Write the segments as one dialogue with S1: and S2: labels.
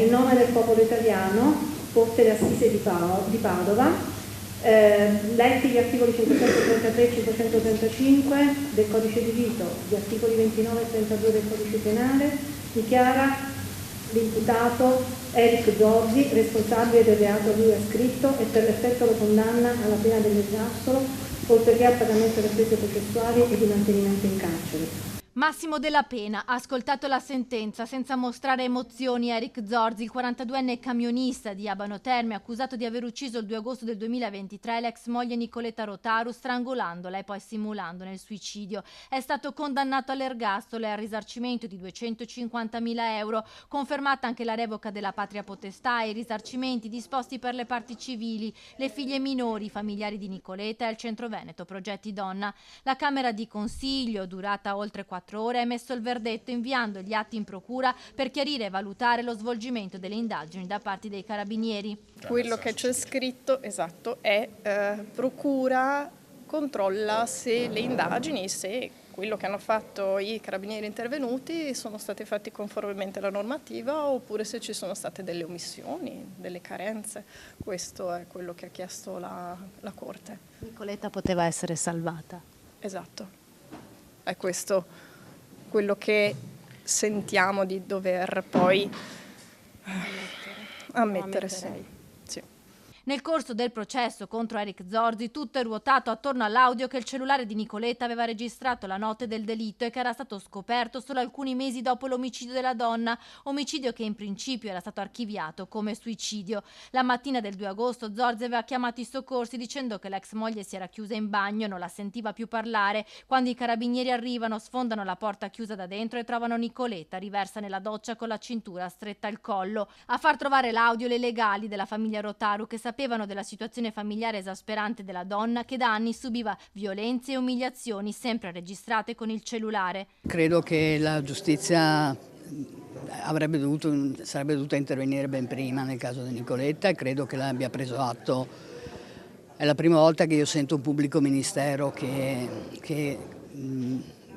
S1: In nome del popolo italiano, Corte d'Assise di Padova, letti gli articoli 533 e 535 del Codice di Rito, gli articoli 29 e 32 del Codice Penale, dichiara l'imputato Erik Zorzi responsabile del reato a lui ascritto e per l'effetto lo condanna alla pena dell'ergastolo, oltre che al pagamento delle spese processuali e di mantenimento in carcere.
S2: Massimo della pena ha ascoltato la sentenza senza mostrare emozioni. Erik Zorzi, il 42enne camionista di Abano Terme, accusato di aver ucciso il 2 agosto del 2023 l'ex moglie Nicoleta Rotaru strangolandola e poi simulandone il suicidio. È stato condannato all'ergastolo e al risarcimento di 250.000 euro, confermata anche la revoca della patria potestà e i risarcimenti disposti per le parti civili, le figlie minori, i familiari di Nicoleta e il Centro Veneto Progetti Donna. La Camera di Consiglio, durata oltre 4 ore, ha emesso il verdetto inviando gli atti in procura per chiarire e valutare lo svolgimento delle indagini da parte dei carabinieri.
S3: Quello che c'è scritto, esatto, è procura controlla se le indagini, se quello che hanno fatto i carabinieri intervenuti sono stati fatti conformemente alla normativa oppure se ci sono state delle omissioni, delle carenze. Questo è quello che ha chiesto la Corte.
S4: Nicoleta poteva essere salvata.
S3: Esatto, è questo quello che sentiamo di dover poi ammettere. Sì.
S2: Nel corso del processo contro Erik Zorzi tutto è ruotato attorno all'audio che il cellulare di Nicoleta aveva registrato la notte del delitto e che era stato scoperto solo alcuni mesi dopo l'omicidio della donna, omicidio che in principio era stato archiviato come suicidio. La mattina del 2 agosto Zorzi aveva chiamato i soccorsi dicendo che l'ex moglie si era chiusa in bagno e non la sentiva più parlare. Quando i carabinieri arrivano, sfondano la porta chiusa da dentro e trovano Nicoleta riversa nella doccia con la cintura stretta al collo. A far trovare l'audio le legali della famiglia Rotaru, che sapevano della situazione familiare esasperante della donna che da anni subiva violenze e umiliazioni sempre registrate con il cellulare.
S5: Credo che la giustizia sarebbe dovuta intervenire ben prima nel caso di Nicoleta e credo che l'abbia preso atto. È la prima volta che io sento un pubblico ministero che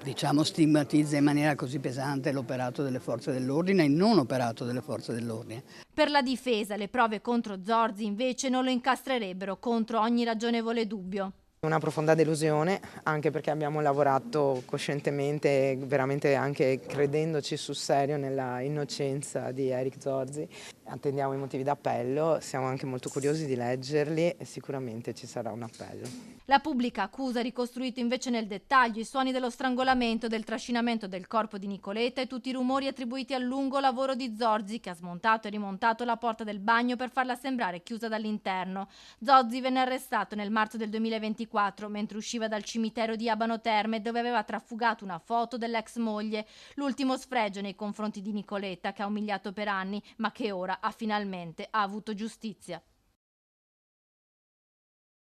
S5: diciamo stigmatizza in maniera così pesante l'operato delle forze dell'ordine e il non operato delle forze dell'ordine.
S2: Per la difesa le prove contro Zorzi invece non lo incastrerebbero contro ogni ragionevole dubbio.
S6: Una profonda delusione, anche perché abbiamo lavorato coscientemente, veramente anche credendoci sul serio nella innocenza di Erik Zorzi. Attendiamo i motivi d'appello, siamo anche molto curiosi di leggerli e sicuramente ci sarà un appello.
S2: La pubblica accusa ha ricostruito invece nel dettaglio i suoni dello strangolamento, del trascinamento del corpo di Nicoleta e tutti i rumori attribuiti al lungo lavoro di Zorzi, che ha smontato e rimontato la porta del bagno per farla sembrare chiusa dall'interno. Zorzi venne arrestato nel marzo del 2024 mentre usciva dal cimitero di Abano Terme, dove aveva trafugato una foto dell'ex moglie, l'ultimo sfregio nei confronti di Nicoleta che ha umiliato per anni ma che ora ha finalmente avuto giustizia.